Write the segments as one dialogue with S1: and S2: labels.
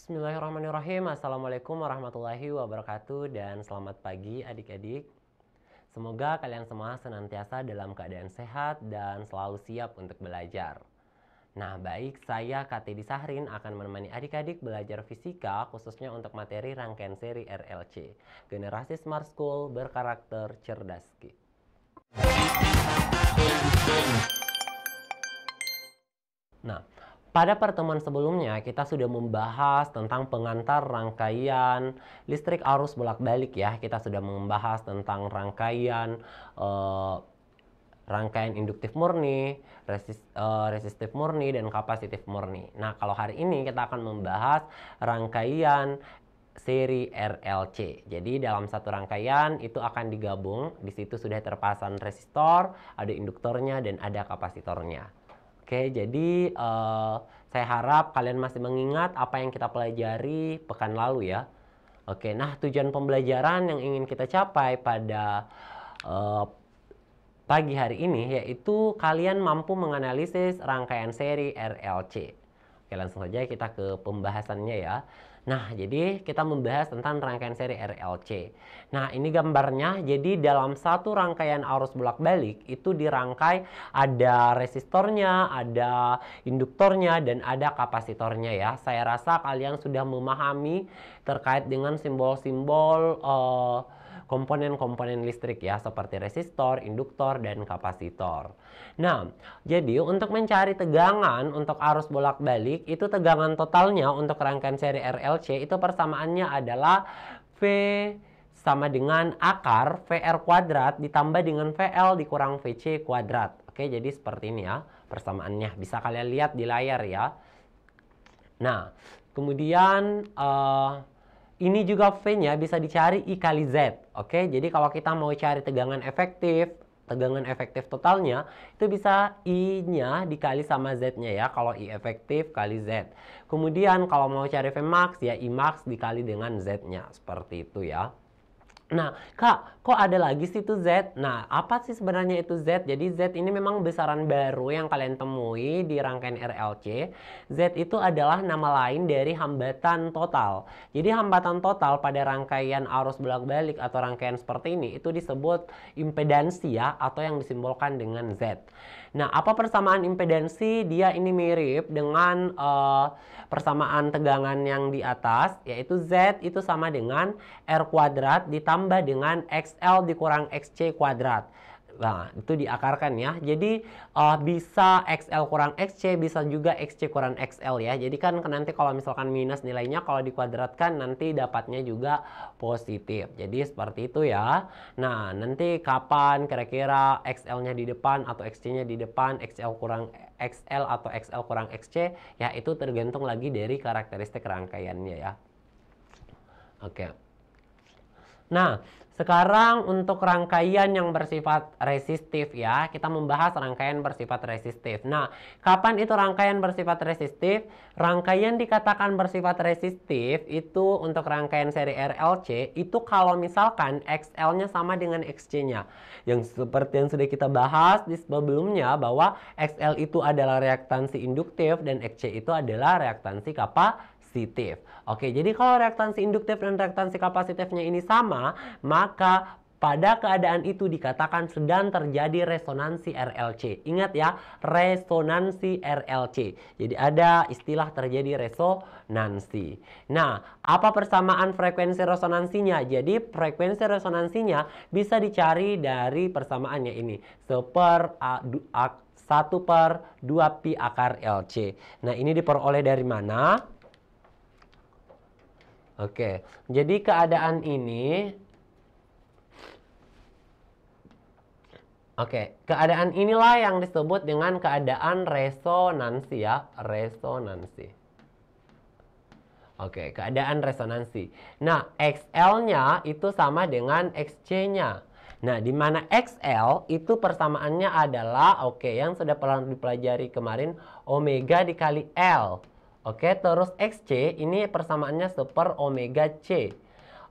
S1: Bismillahirrahmanirrahim. Assalamualaikum warahmatullahi wabarakatuh dan selamat pagi adik-adik. Semoga kalian semua senantiasa dalam keadaan sehat dan selalu siap untuk belajar. Nah baik, saya Katedi Sahrin akan menemani adik-adik belajar fisika khususnya untuk materi rangkaian seri RLC, Generasi Smart School berkarakter cerdas. Nah, pada pertemuan sebelumnya kita sudah membahas tentang pengantar rangkaian listrik arus bolak-balik ya. Kita sudah membahas tentang rangkaian induktif murni, resistif murni, dan kapasitif murni. Nah, kalau hari ini kita akan membahas rangkaian seri RLC. Jadi dalam satu rangkaian itu akan digabung. Di situ sudah terpasang resistor, ada induktornya, dan ada kapasitornya. Oke, jadi saya harap kalian masih mengingat apa yang kita pelajari pekan lalu ya. Oke, nah tujuan pembelajaran yang ingin kita capai pada pagi hari ini yaitu kalian mampu menganalisis rangkaian seri RLC. Oke, langsung saja kita ke pembahasannya ya. Nah, jadi kita membahas tentang rangkaian seri RLC. Nah, ini gambarnya. Jadi dalam satu rangkaian arus bolak-balik itu dirangkai ada resistornya, ada induktornya, dan ada kapasitornya ya. Saya rasa kalian sudah memahami terkait dengan simbol-simbol komponen-komponen listrik ya, seperti resistor, induktor, dan kapasitor. Nah, jadi untuk mencari tegangan untuk arus bolak-balik, itu tegangan totalnya untuk rangkaian seri RLC itu persamaannya adalah V sama dengan akar VR kuadrat ditambah dengan VL dikurang VC kuadrat. Oke, jadi seperti ini ya persamaannya. Bisa kalian lihat di layar ya. Nah, kemudian ini juga V-nya bisa dicari I kali Z. Oke, jadi kalau kita mau cari tegangan efektif totalnya, itu bisa I-nya dikali sama Z-nya ya. Kalau I efektif kali Z. Kemudian kalau mau cari Vmax ya I max dikali dengan Z-nya. Seperti itu ya. Nah, Kak, kok ada lagi sih itu Z? Nah, apa sih sebenarnya itu Z? Jadi Z ini memang besaran baru yang kalian temui di rangkaian RLC. Z itu adalah nama lain dari hambatan total. Jadi hambatan total pada rangkaian arus bolak-balik atau rangkaian seperti ini itu disebut impedansi ya, atau yang disimbolkan dengan Z. Nah, apa persamaan impedansi? Dia ini mirip dengan persamaan tegangan yang di atas, yaitu Z itu sama dengan R kuadrat ditambah dengan XL dikurang XC kuadrat. Nah, itu diakarkan ya. Jadi bisa XL kurang XC, bisa juga XC kurang XL ya. Jadi kan nanti kalau misalkan minus nilainya, kalau dikuadratkan nanti dapatnya juga positif. Jadi seperti itu ya. Nah, nanti kapan kira-kira XL-nya di depan atau XC-nya di depan, XL kurang XL atau XL kurang XC, ya itu tergantung lagi dari karakteristik rangkaiannya ya. Oke. Nah, sekarang untuk rangkaian yang bersifat resistif ya, kita membahas rangkaian bersifat resistif. Nah, kapan itu rangkaian bersifat resistif? Rangkaian dikatakan bersifat resistif itu untuk rangkaian seri RLC itu kalau misalkan XL-nya sama dengan XC-nya. Yang seperti yang sudah kita bahas di sebelumnya bahwa XL itu adalah reaktansi induktif dan XC itu adalah reaktansi kapasitif. Oke, jadi kalau reaktansi induktif dan reaktansi kapasitifnya ini sama, maka pada keadaan itu dikatakan sedang terjadi resonansi RLC. Ingat ya, resonansi RLC. Jadi ada istilah terjadi resonansi. Nah, apa persamaan frekuensi resonansinya? Jadi frekuensi resonansinya bisa dicari dari persamaannya ini. 1/2pi akar LC. Nah, ini diperoleh dari mana? Oke, jadi keadaan ini, keadaan inilah yang disebut dengan keadaan resonansi ya, resonansi. Oke, keadaan resonansi. Nah, XL-nya itu sama dengan XC-nya. Nah, di mana XL itu persamaannya adalah, yang sudah pernah dipelajari kemarin, omega dikali L. Oke, terus XC ini persamaannya 1/omega C.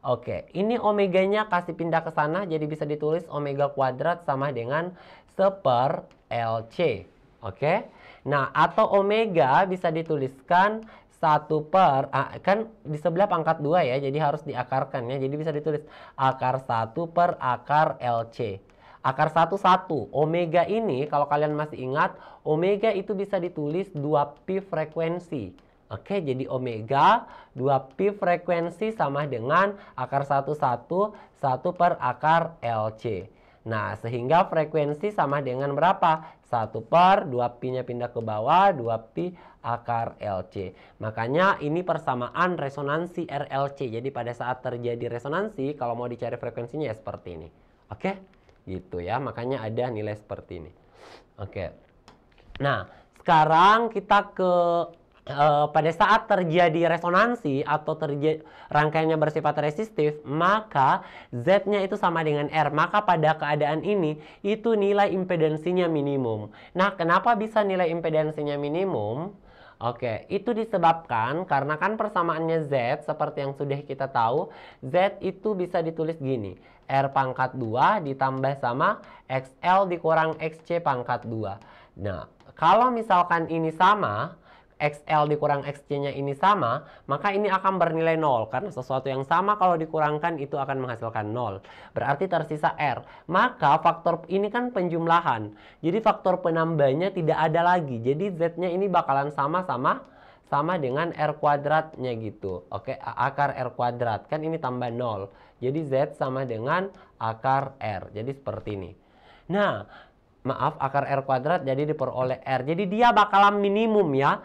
S1: Oke, ini omeganya kasih pindah ke sana, jadi bisa ditulis omega kuadrat sama dengan 1/LC. Oke, nah atau omega bisa dituliskan 1 per, kan di sebelah pangkat 2 ya, jadi harus diakarkan ya. Jadi bisa ditulis akar 1 per akar LC. Akar 1, 1. Omega ini, kalau kalian masih ingat, omega itu bisa ditulis 2pi frekuensi. Oke, jadi omega 2pi frekuensi sama dengan akar 1, 1, 1 per akar LC. Nah, sehingga frekuensi sama dengan berapa? 1 per 2pi-nya pindah ke bawah, 2pi akar LC. Makanya ini persamaan resonansi RLC. Jadi pada saat terjadi resonansi, kalau mau dicari frekuensinya ya seperti ini. Oke? Gitu ya, makanya ada nilai seperti ini. Oke. Nah, sekarang kita ke pada saat terjadi resonansi atau rangkaiannya bersifat resistif, maka Z-nya itu sama dengan R. Maka pada keadaan ini, itu nilai impedansinya minimum. Nah, kenapa bisa nilai impedansinya minimum? Oke, itu disebabkan karena kan persamaannya Z, seperti yang sudah kita tahu, Z itu bisa ditulis gini. R pangkat 2 ditambah sama XL dikurang XC pangkat 2. Nah, kalau misalkan ini sama, XL dikurang XC-nya ini sama, maka ini akan bernilai 0. Karena sesuatu yang sama kalau dikurangkan itu akan menghasilkan 0. Berarti tersisa R. Maka faktor ini kan penjumlahan. Jadi faktor penambahnya tidak ada lagi. Jadi Z-nya ini bakalan sama dengan R kuadratnya gitu. Oke, akar R kuadrat. Kan ini tambah 0. Jadi Z sama dengan akar R. Jadi seperti ini. Nah, maaf, akar R kuadrat jadi diperoleh R. Jadi dia bakalan minimum ya.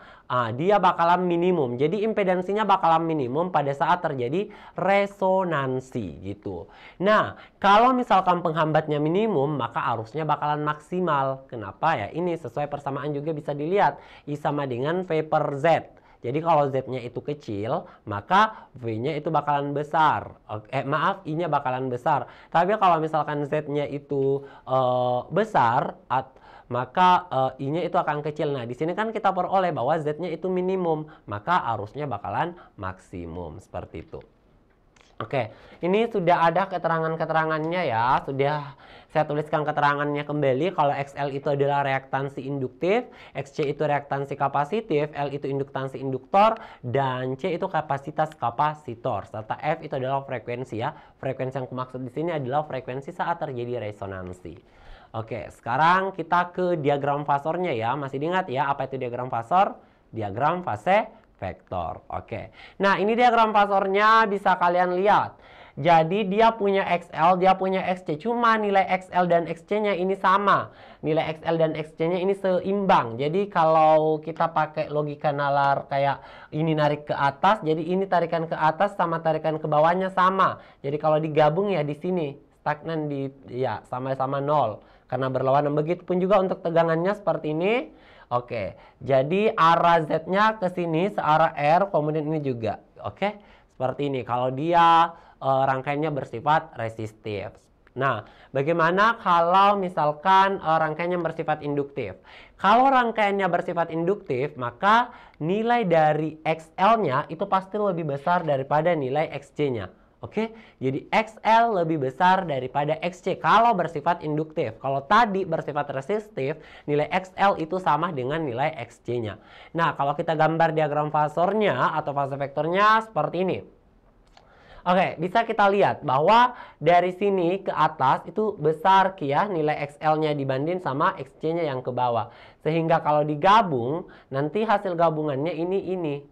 S1: Dia bakalan minimum. Jadi impedansinya bakalan minimum pada saat terjadi resonansi gitu. Nah, kalau misalkan penghambatnya minimum, maka arusnya bakalan maksimal. Kenapa ya? Ini sesuai persamaan juga bisa dilihat. I sama dengan V per Z. Jadi kalau Z-nya itu kecil, maka V-nya itu bakalan besar. Maaf, I-nya bakalan besar. Tapi kalau misalkan Z-nya itu besar, maka I-nya itu akan kecil. Nah, di sini kan kita peroleh bahwa Z-nya itu minimum, maka arusnya bakalan maksimum. Seperti itu. Oke, ini sudah ada keterangan-keterangannya ya. Sudah saya tuliskan keterangannya kembali. Kalau XL itu adalah reaktansi induktif, XC itu reaktansi kapasitif, L itu induktansi induktor, dan C itu kapasitas kapasitor. Serta F itu adalah frekuensi ya. Frekuensi yang kumaksud di sini adalah frekuensi saat terjadi resonansi. Oke, sekarang kita ke diagram fasornya ya. Masih diingat ya apa itu diagram fasor? Diagram fase vektor. Oke. Nah, ini diagram fasornya bisa kalian lihat. Jadi dia punya XL, dia punya XC. Cuma nilai XL dan XC-nya ini sama. Nilai XL dan XC-nya ini seimbang. Jadi kalau kita pakai logika nalar kayak ini narik ke atas, jadi ini tarikan ke atas sama tarikan ke bawahnya sama. Jadi kalau digabung ya di sini stagnan ya sama-sama 0 karena berlawanan. Begitupun juga untuk tegangannya seperti ini. Oke, jadi arah Z-nya ke sini searah R, kemudian ini juga. Oke, seperti ini. Kalau dia rangkaiannya bersifat resistif. Nah, bagaimana kalau misalkan rangkaiannya bersifat induktif? Kalau rangkaiannya bersifat induktif, maka nilai dari XL-nya itu pasti lebih besar daripada nilai XC-nya. Oke, jadi XL lebih besar daripada XC kalau bersifat induktif. Kalau tadi bersifat resistif, nilai XL itu sama dengan nilai XC-nya. Nah, kalau kita gambar diagram fasornya atau fase vektornya seperti ini. Oke, bisa kita lihat bahwa dari sini ke atas itu besar ya nilai XL-nya dibanding sama XC-nya yang ke bawah. Sehingga kalau digabung, nanti hasil gabungannya ini.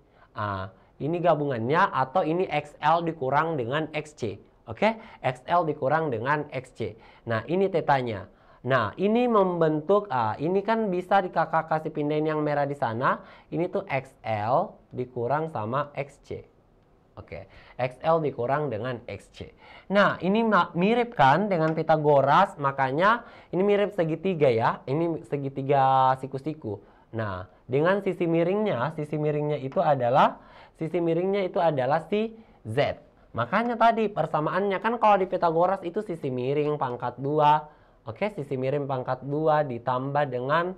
S1: Ini gabungannya atau ini XL dikurang dengan XC. Oke, XL dikurang dengan XC. Nah, ini tetanya. Nah, ini membentuk, ini kan bisa kakak kasih pindahin yang merah di sana. Ini tuh XL dikurang sama XC. Oke, XL dikurang dengan XC. Nah, ini mirip kan dengan Pitagoras, makanya ini mirip segitiga ya. Ini segitiga siku-siku. Nah, dengan sisi miringnya itu adalah si Z. Makanya tadi persamaannya kan kalau di Pitagoras itu sisi miring pangkat 2. Oke, sisi miring pangkat 2 ditambah dengan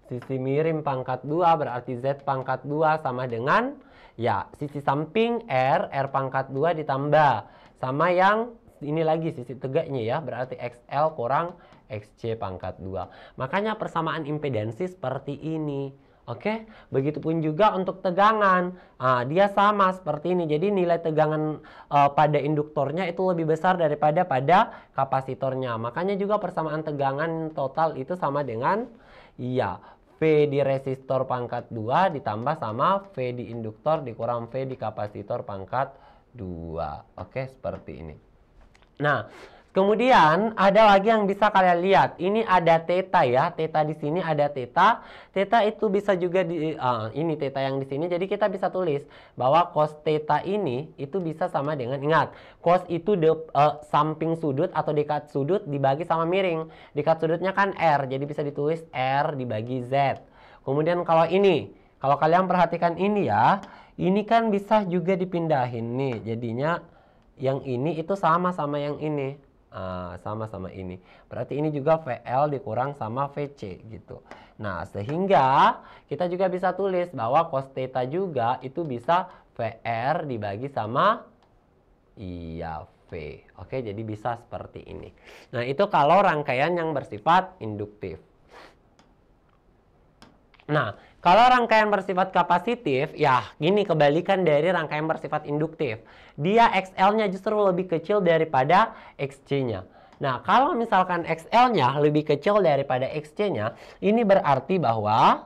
S1: sisi miring pangkat 2 berarti Z pangkat 2 sama dengan ya sisi samping R pangkat 2 ditambah sama yang ini lagi sisi tegaknya ya, berarti XL kurang XC pangkat 2. Makanya persamaan impedansi seperti ini. Oke, begitupun juga untuk tegangan. Nah, dia sama seperti ini. Jadi nilai tegangan pada induktornya itu lebih besar daripada pada kapasitornya. Makanya juga persamaan tegangan total itu sama dengan iya, V di resistor pangkat 2 ditambah sama V di induktor dikurang V di kapasitor pangkat 2. Oke, seperti ini. Nah, kemudian ada lagi yang bisa kalian lihat. Ini ada theta ya. Theta di sini ada theta. Theta itu bisa juga ini theta yang di sini. Jadi kita bisa tulis bahwa cos theta ini itu bisa sama dengan, ingat, cos itu samping sudut atau dekat sudut dibagi sama miring. Dekat sudutnya kan R. Jadi bisa ditulis R dibagi Z. Kemudian kalau ini, kalau kalian perhatikan ini ya, ini kan bisa juga dipindahin nih. Jadinya yang ini itu sama-sama yang ini. Sama-sama ini. Berarti ini juga VL dikurang sama VC gitu. Nah, sehingga kita juga bisa tulis bahwa cos theta juga itu bisa VR dibagi sama V. Oke, jadi bisa seperti ini. Nah, itu kalau rangkaian yang bersifat induktif. Nah, kalau rangkaian bersifat kapasitif, ya gini kebalikan dari rangkaian bersifat induktif. Dia XL-nya justru lebih kecil daripada XC-nya. Nah, kalau misalkan XL-nya lebih kecil daripada XC-nya, ini berarti bahwa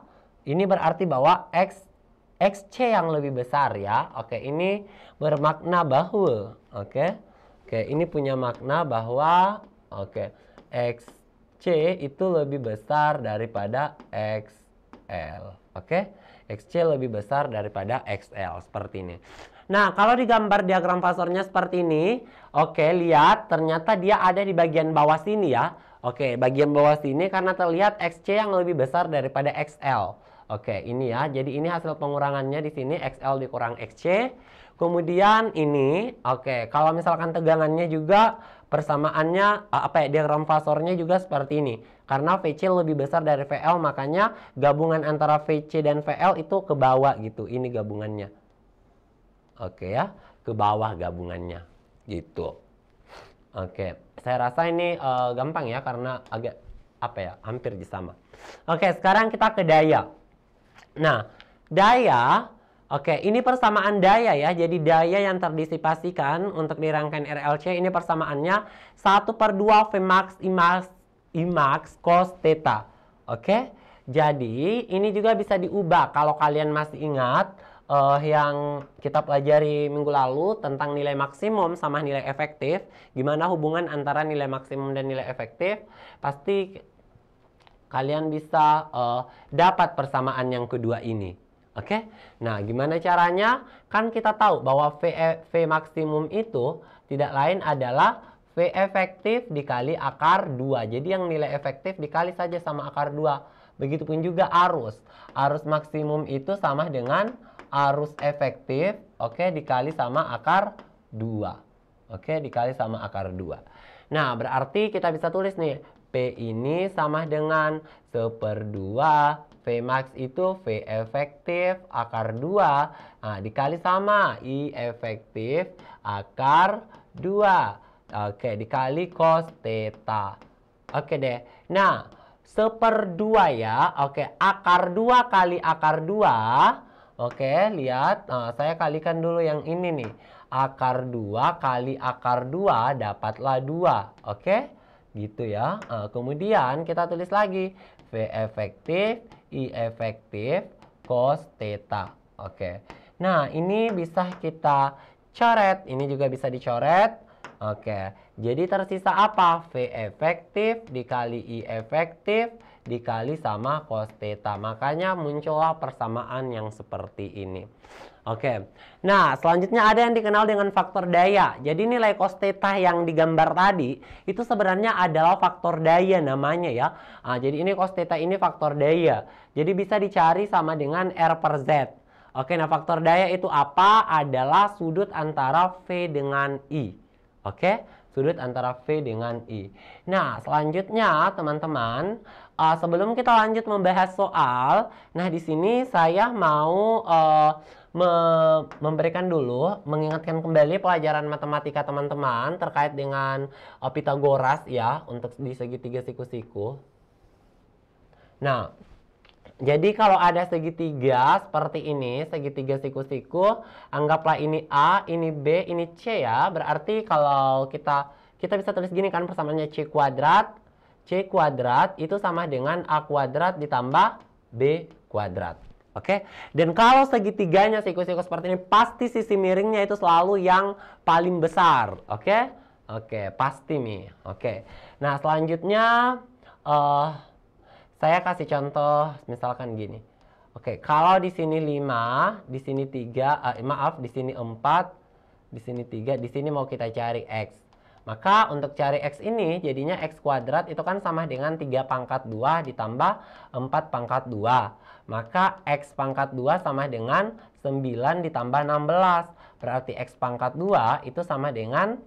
S1: XC yang lebih besar ya. Oke, ini bermakna bahwa ini punya makna bahwa XC itu lebih besar daripada XL. Oke, XC lebih besar daripada XL seperti ini. Nah, kalau di gambar diagram fasornya seperti ini, lihat ternyata dia ada di bagian bawah sini ya. Bagian bawah sini karena terlihat XC yang lebih besar daripada XL. Ini ya. Jadi ini hasil pengurangannya di sini XL dikurang XC. Kemudian ini, kalau misalkan tegangannya juga persamaannya diagram fasornya juga seperti ini. Karena VC lebih besar dari VL, makanya gabungan antara VC dan VL itu ke bawah gitu. Ini gabungannya. Ya, ke bawah gabungannya gitu. Saya rasa ini gampang ya karena agak hampir sama. Sekarang kita ke daya. Nah, daya, ini persamaan daya ya. Jadi daya yang terdisipasikan untuk di rangkaian RLC ini persamaannya 1/2 Vmax Imax cos theta. Jadi ini juga bisa diubah kalau kalian masih ingat yang kita pelajari minggu lalu tentang nilai maksimum sama nilai efektif. Gimana hubungan antara nilai maksimum dan nilai efektif? Pasti kalian bisa dapat persamaan yang kedua ini. Nah, gimana caranya? Kan kita tahu bahwa V maksimum itu tidak lain adalah V efektif dikali akar 2. Jadi yang nilai efektif dikali saja sama akar 2. Begitupun juga arus. Arus maksimum itu sama dengan arus efektif, dikali sama akar 2. Dikali sama akar 2. Nah, berarti kita bisa tulis nih, P ini sama dengan 1/2 Vmax itu V efektif akar 2. Nah, dikali sama I efektif akar 2. Dikali cos theta. Deh. Nah, 1/2 ya. Akar 2 kali akar 2. Lihat. Nah, saya kalikan dulu yang ini nih. Akar 2 kali akar 2 dapatlah 2. Gitu ya. Kemudian kita tulis lagi V efektif I efektif cos theta. Nah, ini bisa kita coret. Ini juga bisa dicoret. Jadi tersisa apa? V efektif dikali I efektif dikali sama cos theta. Makanya muncullah persamaan yang seperti ini. Nah, selanjutnya ada yang dikenal dengan faktor daya. Jadi nilai cos theta yang digambar tadi itu sebenarnya adalah faktor daya namanya ya. Jadi ini cos theta ini faktor daya. Jadi bisa dicari sama dengan R/Z. Nah faktor daya itu apa? Adalah sudut antara V dengan I. Sudut antara V dengan I. Nah, selanjutnya teman-teman, sebelum kita lanjut membahas soal, nah di sini saya mau memberikan dulu, mengingatkan kembali pelajaran matematika teman-teman terkait dengan Pitagoras ya, untuk di segitiga siku-siku. Nah, Jadi kalau ada segitiga seperti ini, segitiga siku-siku, anggaplah ini A, ini B, ini C ya. Berarti kalau kita bisa tulis gini kan, persamaannya C kuadrat. C kuadrat itu sama dengan A kuadrat ditambah B kuadrat. Oke, dan kalau segitiganya siku-siku seperti ini, pasti sisi miringnya itu selalu yang paling besar. Oke, pasti nih. Oke, nah selanjutnya saya kasih contoh misalkan gini. Oke, kalau di sini 5, di sini 3, maaf, di sini 4, di sini 3, di sini mau kita cari X. Maka untuk cari X ini jadinya X kuadrat itu kan sama dengan 3 pangkat 2 ditambah 4 pangkat 2. Maka X pangkat 2 sama dengan 9 ditambah 16. Berarti X pangkat 2 itu sama dengan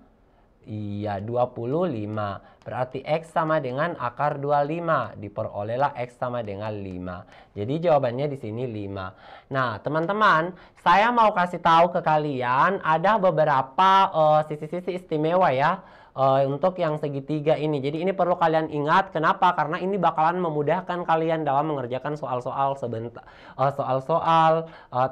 S1: 25. Berarti X sama dengan akar 25. Diperolehlah X sama dengan 5. Jadi jawabannya di sini 5. Nah, teman-teman, saya mau kasih tahu ke kalian ada beberapa sisi-sisi istimewa ya untuk yang segitiga ini. Jadi ini perlu kalian ingat. Kenapa? Karena ini bakalan memudahkan kalian dalam mengerjakan soal-soal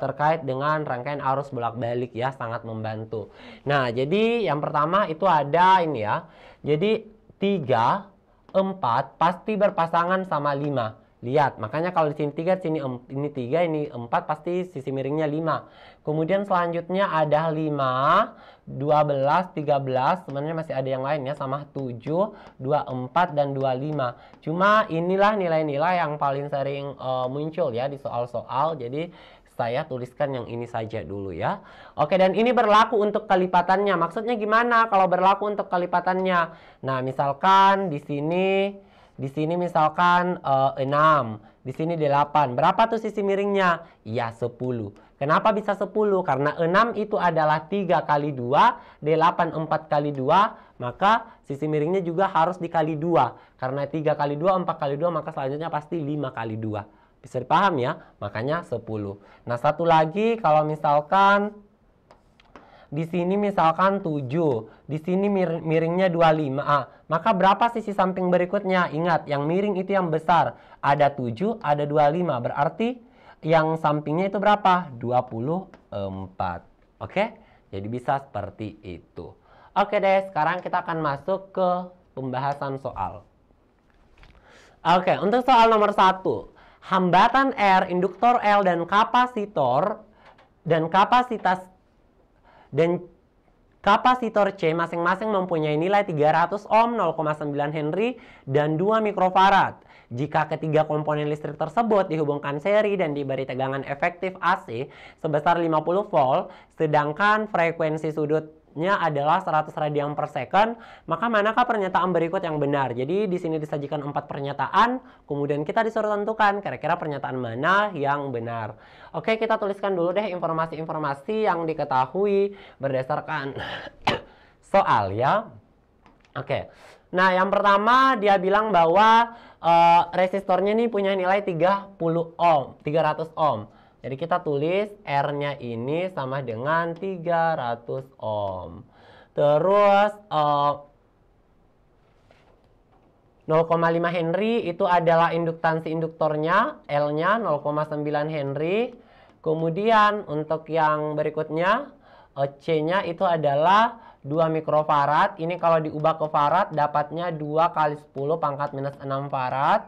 S1: terkait dengan rangkaian arus bolak-balik ya, sangat membantu. Nah, jadi yang pertama itu ada ini ya. Jadi 3, 4 pasti berpasangan sama 5. Lihat, makanya kalau di sini 3, sini ini 3, ini 4 pasti sisi miringnya 5. Kemudian selanjutnya ada 5, 12, 13, sebenarnya masih ada yang lain ya, sama 7, 24 dan 25. Cuma inilah nilai-nilai yang paling sering muncul ya di soal-soal. Jadi saya tuliskan yang ini saja dulu ya. Oke, dan ini berlaku untuk kelipatannya. Maksudnya gimana kalau berlaku untuk kelipatannya? Nah, misalkan di sini misalkan 6, di sini 8. Berapa tuh sisi miringnya? Ya 10. Kenapa bisa 10? Karena 6 itu adalah 3 kali 2, 8 4 kali 2, maka sisi miringnya juga harus dikali 2. Karena 3 kali 2, 4 kali 2, maka selanjutnya pasti 5 kali 2. Bisa dipaham ya? Makanya 10. Nah, satu lagi kalau misalkan di sini misalkan 7, di sini miringnya 25. Maka berapa sisi samping berikutnya? Ingat, yang miring itu yang besar. Ada 7, ada 25. Berarti yang sampingnya itu berapa? 24. Oke? Jadi bisa seperti itu. Oke deh, sekarang kita akan masuk ke pembahasan soal. Oke, untuk soal nomor 1. Hambatan R, induktor L, dan kapasitor kapasitor C masing-masing mempunyai nilai 300 ohm, 0,9 Henry, dan 2 mikrofarad. Jika ketiga komponen listrik tersebut dihubungkan seri dan diberi tegangan efektif AC sebesar 50 volt, sedangkan frekuensi sudutnya adalah 100 radian per second, maka manakah pernyataan berikut yang benar? Jadi di sini disajikan 4 pernyataan, kemudian kita disuruh tentukan kira-kira pernyataan mana yang benar. Oke, kita tuliskan dulu deh informasi-informasi yang diketahui berdasarkan soal ya. Oke. Nah, yang pertama dia bilang bahwa resistornya ini punya nilai 300 ohm. Jadi kita tulis R-nya ini sama dengan 300 ohm. Terus 0,5 Henry itu adalah induktansi induktornya, L-nya 0,9 Henry. Kemudian untuk yang berikutnya C-nya itu adalah 2 mikrofarad. Ini kalau diubah ke farad dapatnya 2 kali 10 pangkat minus 6 farad.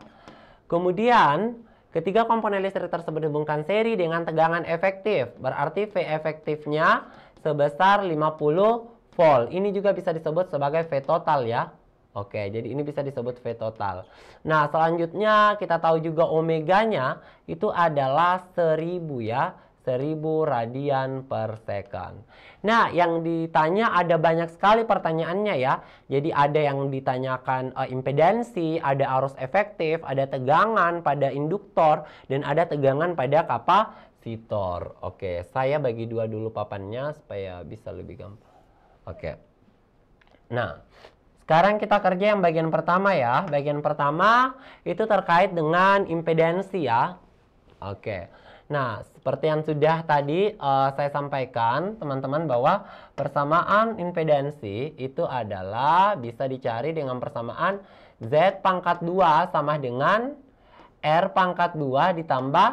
S1: Kemudian ketiga komponen listrik tersebut dihubungkan seri dengan tegangan efektif. Berarti V efektifnya sebesar 50 volt. Ini juga bisa disebut sebagai V total ya. Oke, jadi ini bisa disebut V total. Nah, selanjutnya kita tahu juga omeganya itu adalah 1000 ya. 1000 radian per second. Nah, yang ditanya ada banyak sekali pertanyaannya ya. Jadi ada yang ditanyakan impedansi, ada arus efektif, ada tegangan pada induktor, dan ada tegangan pada kapasitor. Oke, saya bagi dua dulu papannya supaya bisa lebih gampang. Oke. Nah, sekarang kita kerja yang bagian pertama ya. Bagian pertama itu terkait dengan impedansi ya. Oke. Nah, seperti yang sudah tadi saya sampaikan teman-teman bahwa persamaan impedansi itu adalah bisa dicari dengan persamaan Z pangkat 2 sama dengan R pangkat 2 ditambah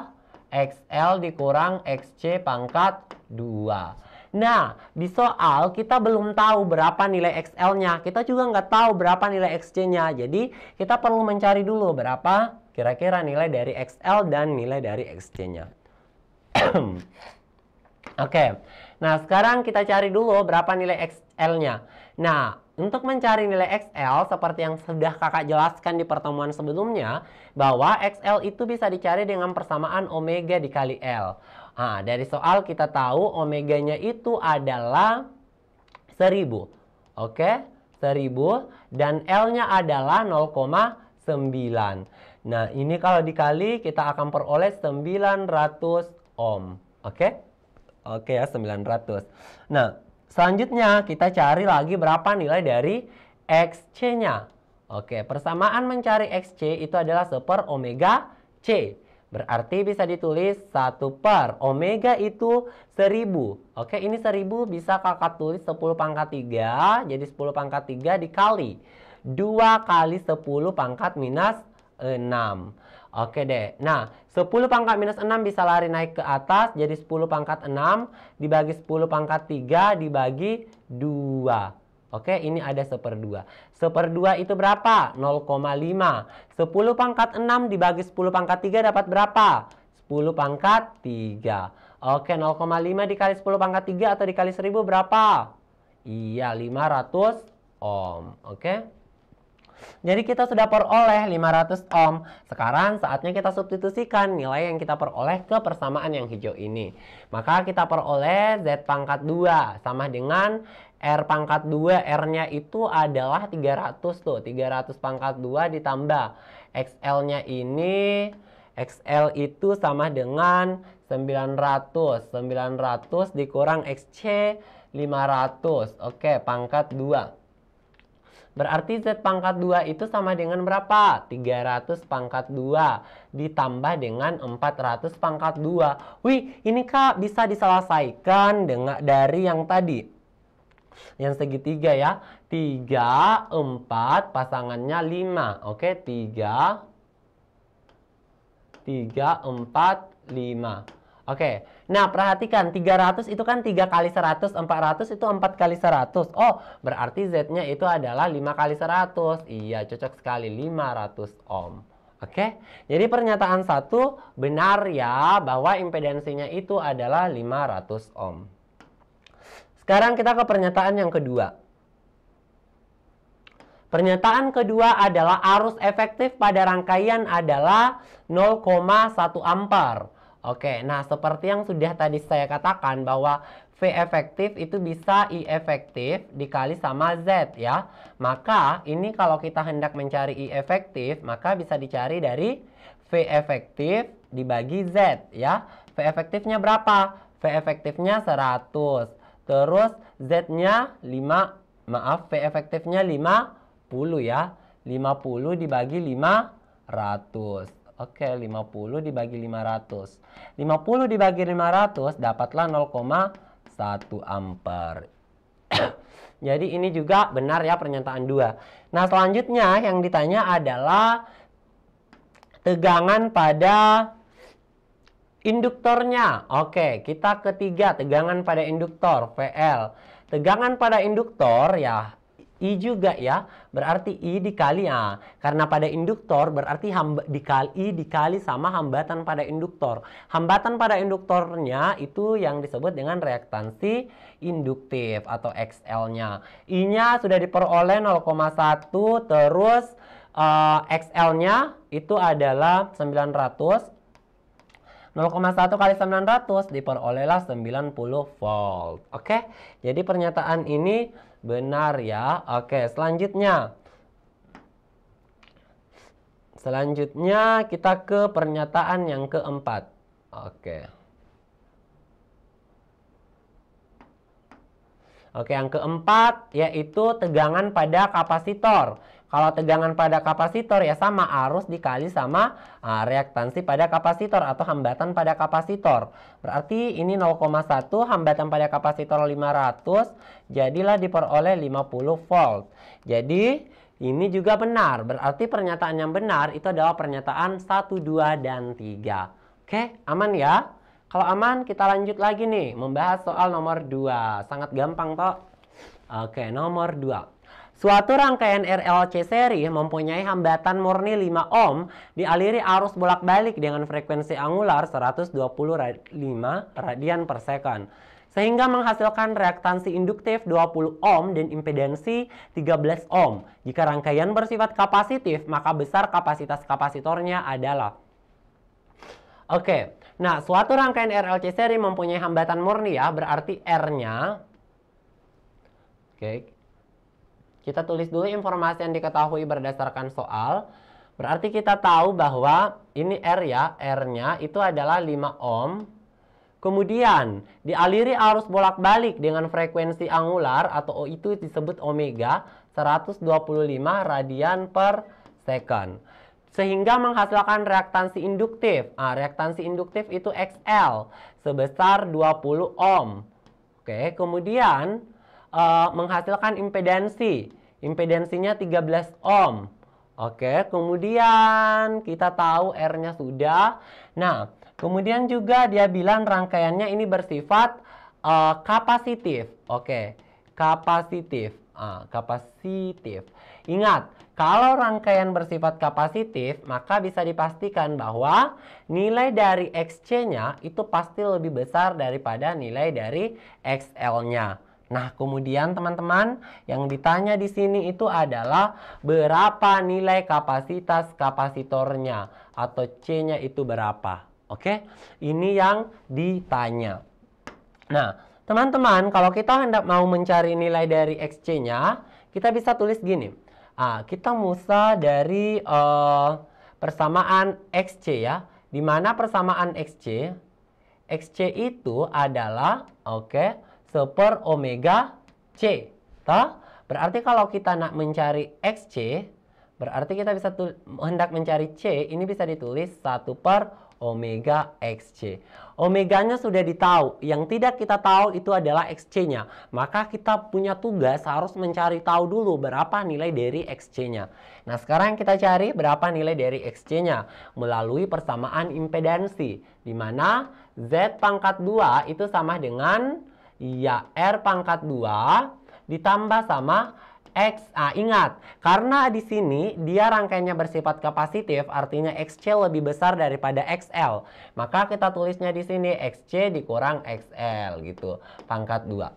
S1: XL dikurang XC pangkat 2. Nah, di soal kita belum tahu berapa nilai XL-nya. Kita juga nggak tahu berapa nilai XC-nya. Jadi, kita perlu mencari dulu berapa kira-kira nilai dari XL dan nilai dari XC-nya. Oke, nah sekarang kita cari dulu berapa nilai XL-nya. Nah, untuk mencari nilai XL, seperti yang sudah kakak jelaskan di pertemuan sebelumnya, bahwa XL itu bisa dicari dengan persamaan omega dikali L. Nah, dari soal kita tahu omeganya itu adalah 1000. Oke, 1000 dan L-nya adalah 0,9. Nah, ini kalau dikali kita akan peroleh 900 ohm. Oke? Oke ya, 900. Nah, selanjutnya kita cari lagi berapa nilai dari XC-nya. Oke, persamaan mencari XC itu adalah 1 per omega C. Berarti bisa ditulis 1 per omega itu 1000. Oke, ini 1000 bisa kakak tulis 10 pangkat 3. Jadi 10 pangkat 3 dikali 2 kali 10 pangkat minus 6. Oke deh. Nah, 10 pangkat minus 6 bisa lari naik ke atas. Jadi 10 pangkat 6 dibagi 10 pangkat 3 dibagi 2. Oke, ini ada 1/2. 1/2 itu berapa? 0,5. 10 pangkat 6 dibagi 10 pangkat 3 dapat berapa? 10 pangkat 3. Oke, 0,5 dikali 10 pangkat 3 atau dikali 1000 berapa? Iya, 500 ohm. Oke. Jadi kita sudah peroleh 500 ohm. Sekarang saatnya kita substitusikan nilai yang kita peroleh ke persamaan yang hijau ini. Maka kita peroleh Z pangkat 2 sama dengan R pangkat 2. R-nya itu adalah 300 tuh. 300 pangkat 2 ditambah XL-nya ini. XL itu sama dengan 900. 900 dikurang XC 500. Oke, pangkat 2. Berarti Z pangkat 2 itu sama dengan berapa? 300 pangkat 2 ditambah dengan 400 pangkat 2. Wih, ini Kak bisa diselesaikan dengan dari yang tadi. Yang segitiga ya. 3, 4, pasangannya 5. Oke, 3, 4, 5. Oke, nah perhatikan 300 itu kan 3 kali 100, 400 itu 4 kali 100. Oh, berarti Z-nya itu adalah 5 kali 100. Iya, cocok sekali, 500 ohm. Oke, jadi pernyataan 1 benar ya, bahwa impedansinya itu adalah 500 ohm. Sekarang kita ke pernyataan yang kedua. Pernyataan kedua adalah arus efektif pada rangkaian adalah 0,1 ampere. Oke, nah seperti yang sudah tadi saya katakan bahwa V efektif itu bisa I efektif dikali sama Z ya. Maka ini kalau kita hendak mencari I efektif, maka bisa dicari dari V efektif dibagi Z ya. V efektifnya berapa? V efektifnya 100. Terus Z-nya 5, maaf, V efektifnya 50 ya. 50 dibagi 500. Oke, 50 dibagi 500. 50 dibagi 500 dapatlah 0,1 ampere. Jadi ini juga benar ya pernyataan 2. Nah, selanjutnya yang ditanya adalah tegangan pada induktornya. Oke, kita ketiga, tegangan pada induktor, VL. Tegangan pada induktor ya I juga ya, berarti I dikali ya. Karena pada induktor berarti I dikali sama hambatan pada induktor. Hambatan pada induktornya itu yang disebut dengan reaktansi induktif atau XL-nya. I-nya sudah diperoleh 0,1, terus XL-nya itu adalah 900. 0,1 kali 900 diperolehlah 90 volt. Oke, jadi pernyataan ini benar ya. Oke, selanjutnya kita ke pernyataan yang keempat. Oke, yang keempat yaitu tegangan pada kapasitor. Kalau tegangan pada kapasitor ya sama arus dikali sama reaktansi pada kapasitor atau hambatan pada kapasitor. Berarti ini 0,1, hambatan pada kapasitor 500, jadilah diperoleh 50 volt. Jadi Ini juga benar. Berarti pernyataan yang benar itu adalah pernyataan 1, 2, dan 3. Oke, aman ya? Kalau aman, kita lanjut lagi nih. Membahas soal nomor 2. Sangat gampang toh. Oke, nomor 2. Suatu rangkaian RLC seri mempunyai hambatan murni 5 ohm dialiri arus bolak-balik dengan frekuensi angular 125 radian per second. Sehingga menghasilkan reaktansi induktif 20 ohm dan impedansi 13 ohm. Jika rangkaian bersifat kapasitif, maka besar kapasitas kapasitornya adalah. Oke, nah suatu rangkaian RLC seri mempunyai hambatan murni ya, berarti R-nya. Oke, kita tulis dulu informasi yang diketahui berdasarkan soal. Berarti kita tahu bahwa ini R ya, R-nya itu adalah 5 ohm. Kemudian dialiri arus bolak-balik dengan frekuensi angular atau itu disebut omega 125 radian per second. Sehingga menghasilkan reaktansi induktif. Reaktansi induktif itu XL sebesar 20 ohm. Oke, kemudian menghasilkan impedansi. Impedansinya 13 ohm. Oke, kemudian kita tahu R-nya sudah. Nah, kemudian juga dia bilang rangkaiannya ini bersifat kapasitif. Oke, kapasitif. Kapasitif. Ingat, kalau rangkaian bersifat kapasitif, maka bisa dipastikan bahwa nilai dari XC-nya itu pasti lebih besar daripada nilai dari XL-nya. Nah, kemudian teman-teman yang ditanya di sini itu adalah berapa nilai kapasitas kapasitornya atau C-nya itu berapa. Oke, ini yang ditanya. Nah, teman-teman, kalau kita hendak mau mencari nilai dari XC-nya, kita bisa tulis gini. Kita mulai dari persamaan XC ya. Di mana persamaan XC? XC itu adalah seper omega C. Berarti kalau kita nak mencari XC, berarti kita bisa hendak mencari C, ini bisa ditulis 1 per omega XC. Omeganya sudah ditahu, yang tidak kita tahu itu adalah XC-nya. Maka kita punya tugas harus mencari tahu dulu berapa nilai dari XC-nya. Nah, sekarang kita cari berapa nilai dari XC-nya melalui persamaan impedansi, di mana Z pangkat 2 itu sama dengan R pangkat 2 ditambah sama X. Ingat, karena di sini dia rangkaiannya bersifat kapasitif, artinya XC lebih besar daripada XL. Maka kita tulisnya di sini XC dikurang XL gitu, pangkat 2.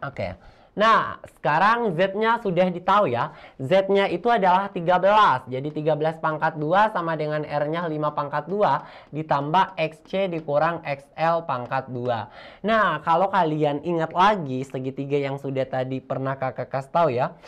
S1: Oke. Nah, sekarang Z-nya sudah ditahu ya. Z-nya itu adalah 13. Jadi 13 pangkat 2 sama dengan R-nya 5 pangkat 2 ditambah XC dikurang XL pangkat 2. Nah, kalau kalian ingat lagi segitiga yang sudah tadi pernah kakak kasih tahu ya,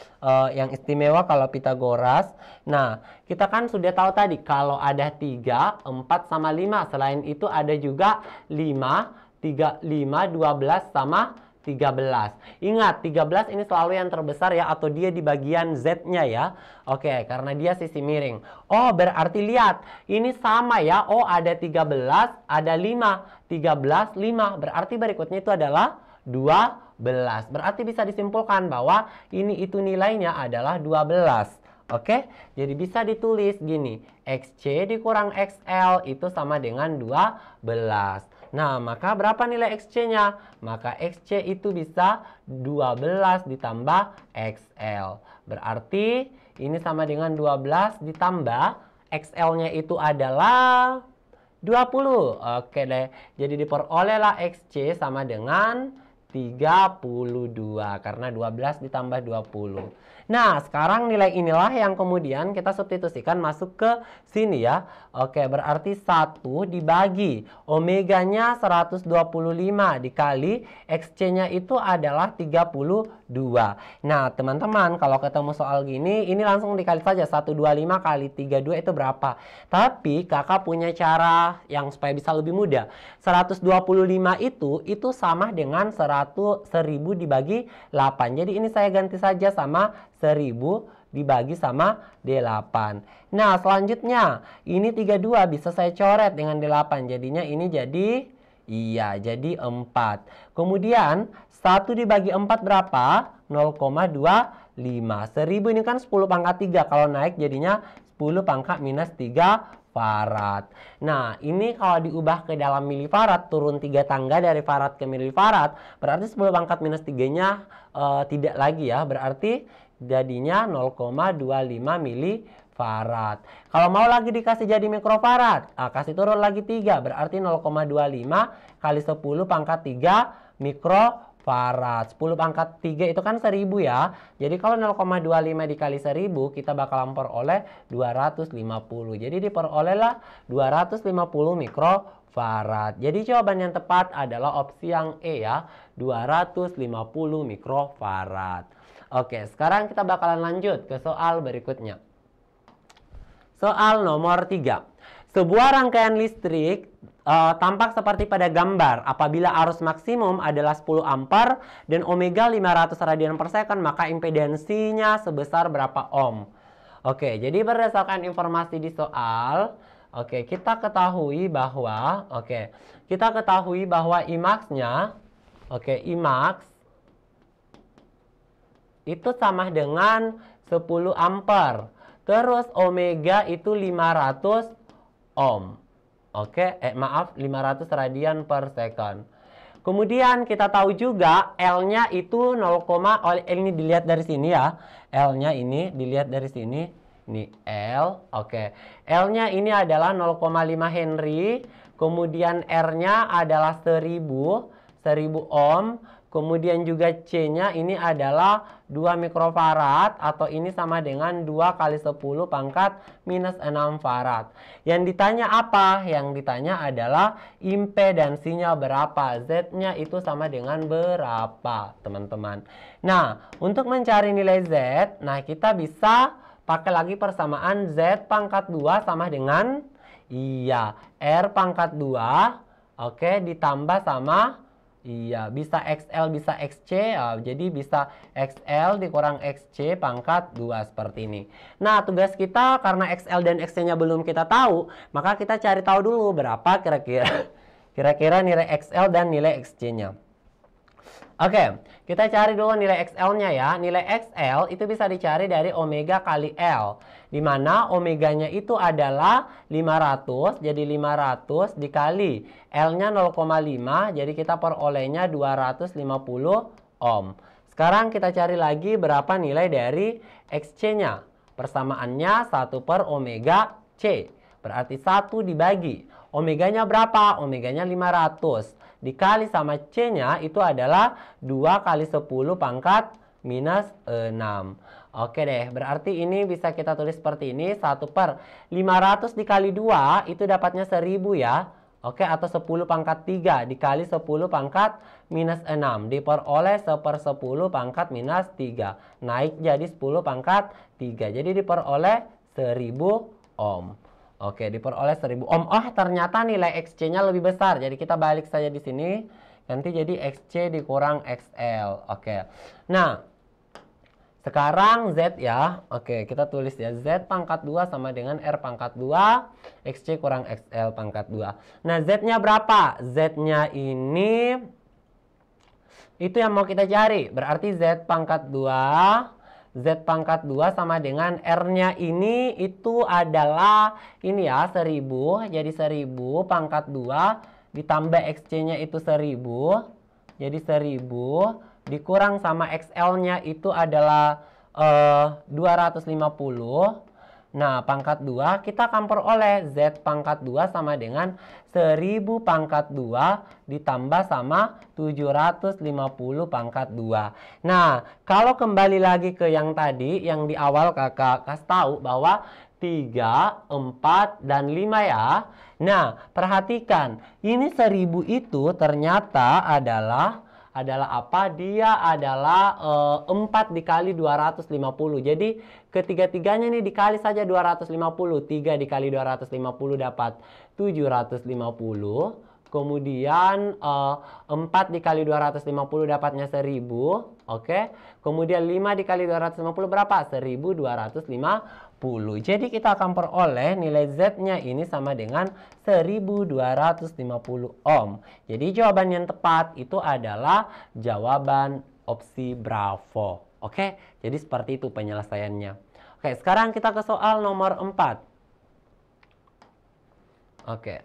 S1: yang istimewa kalau Pitagoras. Nah, kita kan sudah tahu tadi kalau ada 3, 4 sama 5. Selain itu ada juga 5, 12 sama 13. Ingat, 13 ini selalu yang terbesar ya, atau dia di bagian Z-nya ya. Oke, karena dia sisi miring. Oh, berarti lihat, ini sama ya. Oh, ada 13, ada 5. 13, 5. Berarti berikutnya itu adalah 12. Berarti bisa disimpulkan bahwa ini itu nilainya adalah 12. Oke, jadi bisa ditulis gini. XC dikurang XL itu sama dengan 12. Nah, maka berapa nilai XC-nya? Maka XC itu bisa 12 ditambah XL. Berarti ini sama dengan 12 ditambah XL-nya itu adalah 20. Oke deh. Jadi diperolehlah XC sama dengan 32 karena 12 ditambah 20. Nah, sekarang nilai inilah yang kemudian kita substitusikan masuk ke sini ya. Oke, berarti 1 dibagi omeganya 125 dikali XC-nya itu adalah 32. Nah, teman-teman, kalau ketemu soal gini, ini langsung dikali saja 125 kali 32 itu berapa. Tapi kakak punya cara yang supaya bisa lebih mudah. 125 itu sama dengan 1000 dibagi 8. Jadi ini saya ganti saja sama 1000 dibagi sama 8. Nah, selanjutnya ini 32 bisa saya coret dengan 8. Jadinya ini jadi jadi 4. Kemudian 1 dibagi 4 berapa? 0,2 1000 ini kan 10 pangkat 3. Kalau naik jadinya 10 pangkat minus 3 farad. Nah, ini kalau diubah ke dalam milifarad, turun 3 tangga dari farad ke milifarad, berarti 10 pangkat minus 3-nya tidak lagi ya. Berarti jadinya 0,25 milifarad. Kalau mau lagi dikasih jadi mikrofarad, kasih turun lagi 3, berarti 0,25 kali 10 pangkat 3 mikrofarad. 10 pangkat 3 itu kan 1000 ya. Jadi kalau 0,25 dikali 1000, kita bakal memperoleh 250. Jadi diperolehlah 250 mikrofarad. Jadi jawaban yang tepat adalah opsi yang E ya, 250 mikrofarad. Oke, sekarang kita bakalan lanjut ke soal berikutnya. Soal nomor 3. Sebuah rangkaian listrik tampak seperti pada gambar. Apabila arus maksimum adalah 10 ampere dan omega 500 radian per second, maka impedansinya sebesar berapa ohm? Oke, jadi berdasarkan informasi di soal, kita ketahui bahwa Imax-nya, Imax itu sama dengan 10 ampere. Terus omega itu 500 ohm. 500 radian per second. Kemudian kita tahu juga L-nya itu 0, ini dilihat dari sini ya. L-nya ini dilihat dari sini. Ini L, L-nya ini adalah 0,5 Henry. Kemudian R-nya adalah 1000 ohm. Kemudian juga C-nya ini adalah 2 mikrofarad atau ini sama dengan 2 kali 10 pangkat minus 6 farad. Yang ditanya apa? Yang ditanya adalah impedansinya berapa? Z-nya itu sama dengan berapa, teman-teman? Nah, untuk mencari nilai Z, nah kita bisa pakai lagi persamaan Z pangkat 2 sama dengan R pangkat 2, ditambah sama bisa XL, bisa XC, jadi bisa XL dikurang XC pangkat 2 seperti ini. Nah, tugas kita karena XL dan XC-nya belum kita tahu, maka kita cari tahu dulu berapa kira-kira nilai XL dan nilai XC-nya. Kita cari dulu nilai XL-nya ya. Nilai XL itu bisa dicari dari omega kali L, di mana omeganya itu adalah 500, jadi 500 dikali L-nya 0,5, jadi kita perolehnya 250 ohm. Sekarang kita cari lagi berapa nilai dari XC-nya. Persamaannya 1 per omega C, berarti 1 dibagi. Omeganya berapa? Omeganya 500. Dikali sama C-nya itu adalah 2 kali 10 pangkat minus 6. Oke deh, berarti ini bisa kita tulis seperti ini. 1 per 500 dikali 2 itu dapatnya 1000 ya. Atau 10 pangkat 3 dikali 10 pangkat minus 6. Diperoleh 1 per 10 pangkat minus 3. Naik jadi 10 pangkat 3. Jadi diperoleh 1000 ohm. Diperoleh 1000 ohm. Ternyata nilai XC-nya lebih besar. Jadi kita balik saja di sini. Nanti jadi XC dikurang XL. Nah, sekarang Z ya. Kita tulis ya. Z pangkat 2 sama dengan R pangkat 2. XC kurang XL pangkat 2. Nah, Z-nya berapa? Z-nya ini itu yang mau kita cari. Berarti Z pangkat 2. Z pangkat 2 sama dengan R-nya ini itu adalah ini ya 1000. Jadi 1000 pangkat 2 ditambah XC-nya itu 1000. Jadi 1000 dikurang sama XL-nya itu adalah 250. Nah, pangkat 2 kita akan peroleh Z pangkat 2 sama dengan 1000 pangkat 2 ditambah sama 750 pangkat 2. Nah, kalau kembali lagi ke yang tadi, yang di awal kakak kasih tahu bahwa 3, 4, dan 5 ya. Nah, perhatikan, ini 1000 itu ternyata adalah apa? Dia adalah 4 dikali 250. Jadi ketiga-tiganya ini dikali saja 250. 3 dikali 250 dapat 750. Kemudian 4 dikali 250 dapatnya 1000. Kemudian 5 dikali 250 berapa? 1250. Jadi kita akan peroleh nilai Z-nya ini sama dengan 1250 ohm. Jadi jawaban yang tepat itu adalah jawaban opsi Bravo. Oke, jadi seperti itu penyelesaiannya. Oke, sekarang kita ke soal nomor 4. Oke.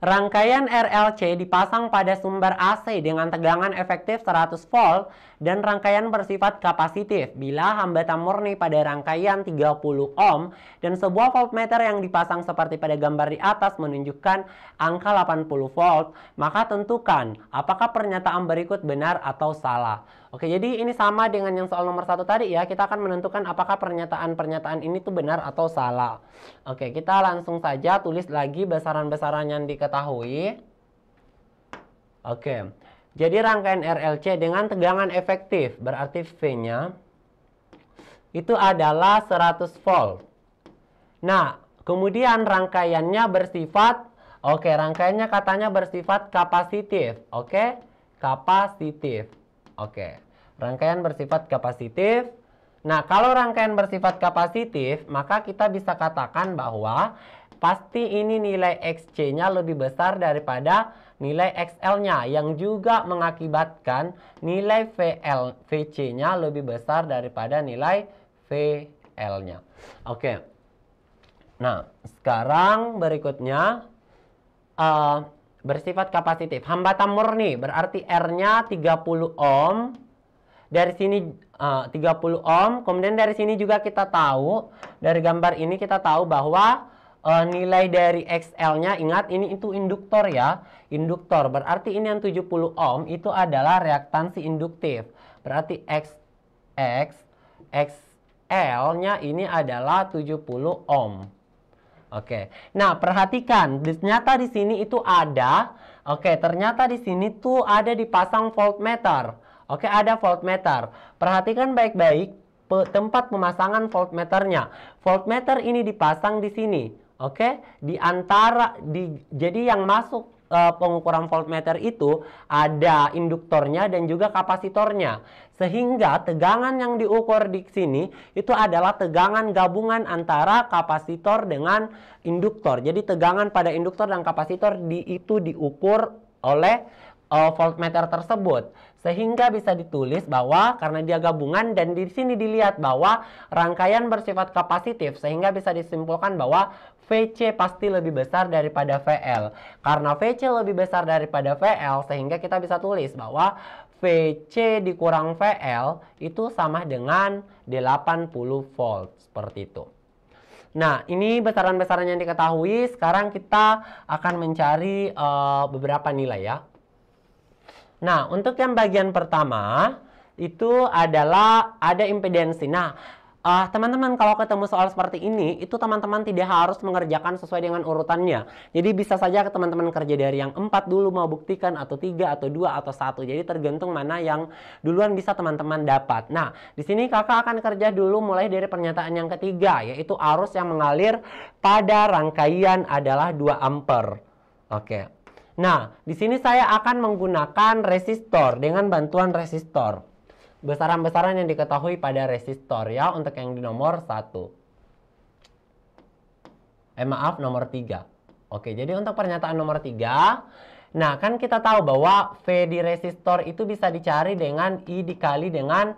S1: Rangkaian RLC dipasang pada sumber AC dengan tegangan efektif 100 volt dan rangkaian bersifat kapasitif bila hambatan murni pada rangkaian 30 ohm dan sebuah voltmeter yang dipasang seperti pada gambar di atas menunjukkan angka 80 volt, maka tentukan apakah pernyataan berikut benar atau salah. Oke, jadi ini sama dengan yang soal nomor 1 tadi ya. Kita akan menentukan apakah pernyataan-pernyataan ini tuh benar atau salah. Oke, kita langsung saja tulis lagi besaran-besaran yang diketahui. Oke, jadi rangkaian RLC dengan tegangan efektif, berarti V-nya itu adalah 100 volt. Nah, kemudian rangkaiannya bersifat, rangkaiannya katanya bersifat kapasitif. Oke, kapasitif. Oke, rangkaian bersifat kapasitif. Nah, kalau rangkaian bersifat kapasitif, maka kita bisa katakan bahwa pasti ini nilai XC-nya lebih besar daripada nilai XL-nya, yang juga mengakibatkan nilai VC-nya lebih besar daripada nilai VL-nya. Oke. Nah, sekarang berikutnya bersifat kapasitif. Hambatan murni berarti R-nya 30 ohm. Dari sini 30 ohm. Kemudian dari sini juga kita tahu, dari gambar ini kita tahu bahwa nilai dari XL-nya, ingat ini itu induktor ya. Induktor berarti ini yang 70 ohm itu adalah reaktansi induktif. Berarti XL-nya ini adalah 70 ohm. Oke, nah perhatikan, ternyata di sini itu ada, ternyata di sini tuh ada dipasang voltmeter. Oke, ada voltmeter. Perhatikan baik-baik tempat pemasangan voltmeternya. Voltmeter ini dipasang di sini. Oke, jadi yang masuk pengukuran voltmeter itu ada induktornya dan juga kapasitornya. Sehingga tegangan yang diukur di sini itu adalah tegangan gabungan antara kapasitor dengan induktor. Jadi tegangan pada induktor dan kapasitor itu diukur oleh voltmeter tersebut. Sehingga bisa ditulis bahwa karena dia gabungan dan di sini dilihat bahwa rangkaian bersifat kapasitif, sehingga bisa disimpulkan bahwa VC pasti lebih besar daripada VL. Karena VC lebih besar daripada VL, sehingga kita bisa tulis bahwa VC dikurang VL itu sama dengan 80 volt. Seperti itu. Nah, ini besaran-besaran yang diketahui. Sekarang kita akan mencari beberapa nilai ya. Nah, untuk yang bagian pertama itu adalah ada impedansi. Nah, teman-teman kalau ketemu soal seperti ini, itu teman-teman tidak harus mengerjakan sesuai dengan urutannya. Jadi bisa saja teman-teman kerja dari yang 4 dulu mau buktikan, atau 3, atau 2, atau 1. Jadi tergantung mana yang duluan bisa teman-teman dapat. Nah, di sini kakak akan kerja dulu mulai dari pernyataan yang ketiga, yaitu arus yang mengalir pada rangkaian adalah 2 ampere. Oke. Nah, di sini saya akan menggunakan resistor dengan bantuan resistor. Besaran-besaran yang diketahui pada resistor ya untuk yang di nomor 1. Nomor 3. Oke, jadi untuk pernyataan nomor 3, nah kan kita tahu bahwa V di resistor itu bisa dicari dengan I dikali dengan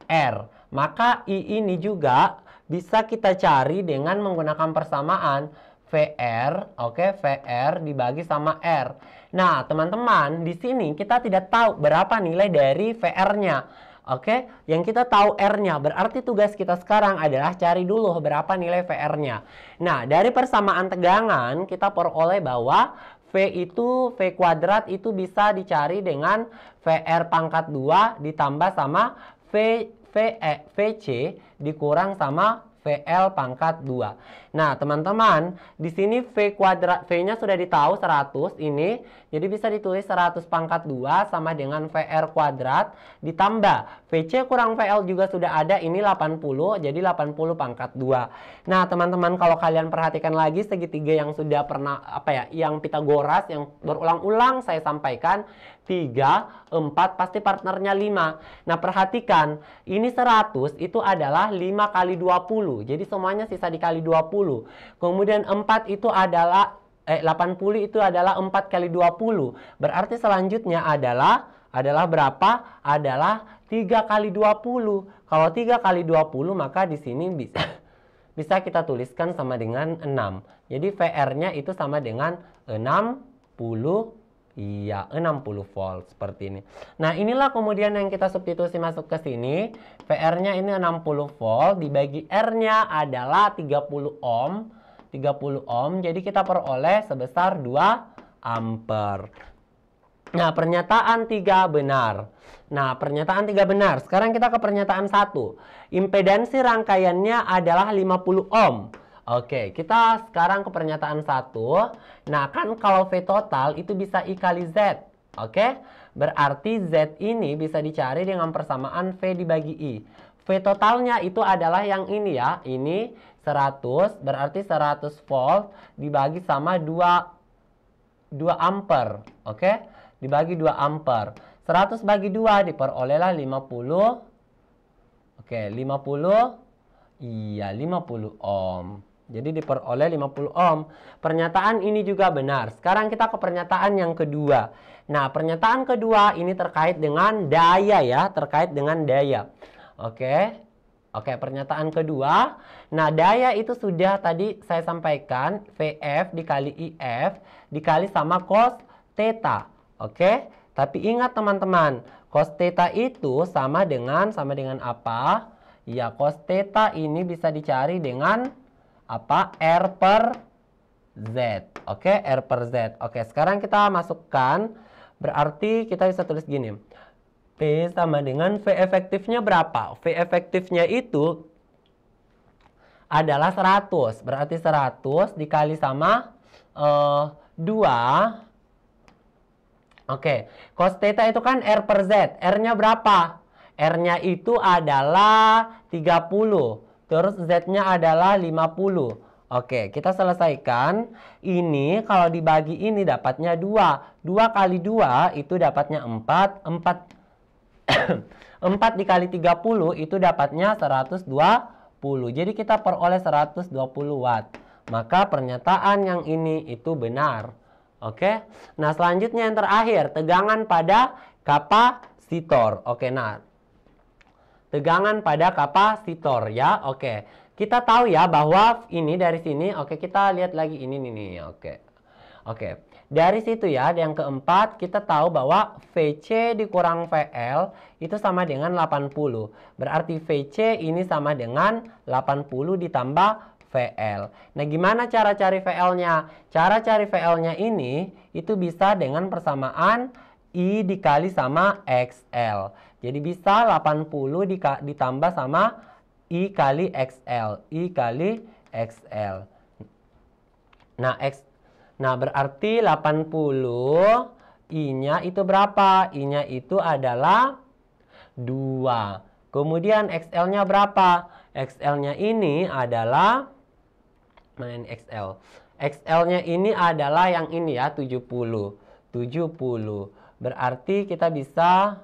S1: R. Maka I ini juga bisa kita cari dengan menggunakan persamaan VR, VR dibagi sama R. Nah, teman-teman, di sini kita tidak tahu berapa nilai dari VR-nya. Yang kita tahu R-nya, berarti tugas kita sekarang adalah cari dulu berapa nilai VR-nya. Nah, dari persamaan tegangan kita peroleh bahwa V kuadrat itu bisa dicari dengan VR pangkat 2 ditambah sama VC dikurang sama VL pangkat 2. Nah, teman-teman, di sini V-nya sudah ditahu 100 ini. Jadi bisa ditulis 100 pangkat 2 sama dengan VR kuadrat ditambah VC kurang VL juga sudah ada, ini 80, jadi 80 pangkat 2. Nah, teman-teman, kalau kalian perhatikan lagi segitiga yang sudah pernah yang Pitagoras yang berulang-ulang saya sampaikan, 3, 4 pasti partnernya 5. Nah, perhatikan, ini 100 itu adalah 5 kali 20. Jadi semuanya sisa dikali 20. Kemudian 4 itu adalah 80 itu adalah 4 kali 20. Berarti selanjutnya adalah adalah berapa? Adalah 3 kali 20. Kalau 3 kali 20 maka di sini bisa kita tuliskan sama dengan 6. Jadi VR-nya itu sama dengan 60, iya 60 volt seperti ini. Nah inilah kemudian yang kita substitusi masuk ke sini. VR-nya ini 60 volt, dibagi R-nya adalah 30 ohm. 30 ohm, jadi kita peroleh sebesar 2 ampere. Nah, pernyataan 3 benar. Nah, pernyataan 3 benar. Sekarang kita ke pernyataan 1. Impedansi rangkaiannya adalah 50 ohm. Oke, kita sekarang ke pernyataan 1. Nah, kan kalau V total itu bisa I kali Z. Oke, berarti Z ini bisa dicari dengan persamaan V dibagi I. V totalnya itu adalah yang ini ya. Ini 100, berarti 100 volt dibagi sama 2 ampere. Oke, dibagi 2 ampere. 100 bagi 2 diperolehlah 50. Oke, 50. Iya, 50 ohm. Jadi diperoleh 50 ohm. Pernyataan ini juga benar. Sekarang kita ke pernyataan yang kedua. Nah, pernyataan kedua ini terkait dengan daya ya, terkait dengan daya. Oke. Oke, pernyataan kedua. Nah, daya itu sudah tadi saya sampaikan, VF dikali IF dikali sama cos theta. Oke, tapi ingat teman-teman, cos theta itu sama dengan apa? Ya, cos theta ini bisa dicari dengan apa? R per Z. Oke, R per Z. Oke, sekarang kita masukkan, berarti kita bisa tulis gini. P sama dengan V efektifnya berapa? V efektifnya itu adalah 100. Berarti 100 dikali sama 2. Oke, cos theta itu kan R per Z. R-nya berapa? R-nya itu adalah 30. Terus Z-nya adalah 50. Oke, kita selesaikan. Ini kalau dibagi ini dapatnya 2. 2 kali 2 itu dapatnya 4. 4 dikali 30 itu dapatnya 120. Jadi kita peroleh 120 watt. Maka pernyataan yang ini itu benar. Oke. Nah, selanjutnya yang terakhir, tegangan pada kapasitor. Oke, nah. Tegangan pada kapasitor ya. Oke. Kita tahu ya bahwa ini dari sini. Oke, kita lihat lagi ini nih. Oke. Oke. Dari situ ya, yang keempat kita tahu bahwa VC dikurang VL itu sama dengan 80. Berarti VC ini sama dengan 80 ditambah VL. Nah, gimana cara cari VL-nya? Cara cari VL-nya ini itu bisa dengan persamaan I dikali sama XL. Jadi bisa 80 ditambah sama I kali XL. I kali XL. Nah, berarti 80 I-nya itu berapa? I-nya itu adalah 2. Kemudian XL-nya berapa? XL-nya ini adalah, mana ini XL? XL-nya ini adalah yang ini ya, 70. 70. Berarti kita bisa,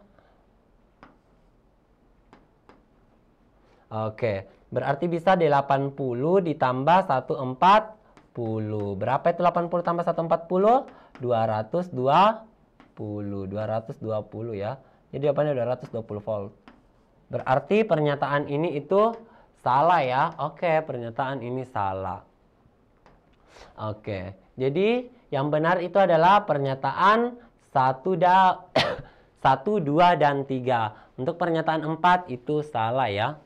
S1: oke, berarti bisa 80 ditambah 140. Berapa itu 80 tambah 140? 220. 220 ya. Jadi jawabannya 220 volt. Berarti pernyataan ini itu salah ya. Oke, pernyataan ini salah. Oke. Jadi yang benar itu adalah pernyataan 1, 2 dan 3. Untuk pernyataan 4 itu salah ya.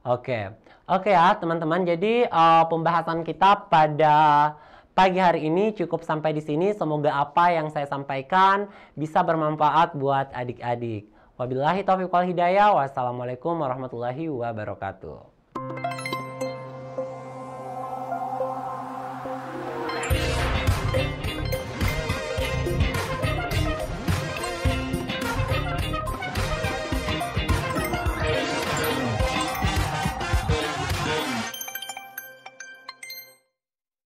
S1: Oke. Oke ya teman-teman, jadi pembahasan kita pada pagi hari ini cukup sampai di sini. Semoga apa yang saya sampaikan bisa bermanfaat buat adik-adik. Wabillahi taufiq wal hidayah. Wassalamualaikum warahmatullahi wabarakatuh.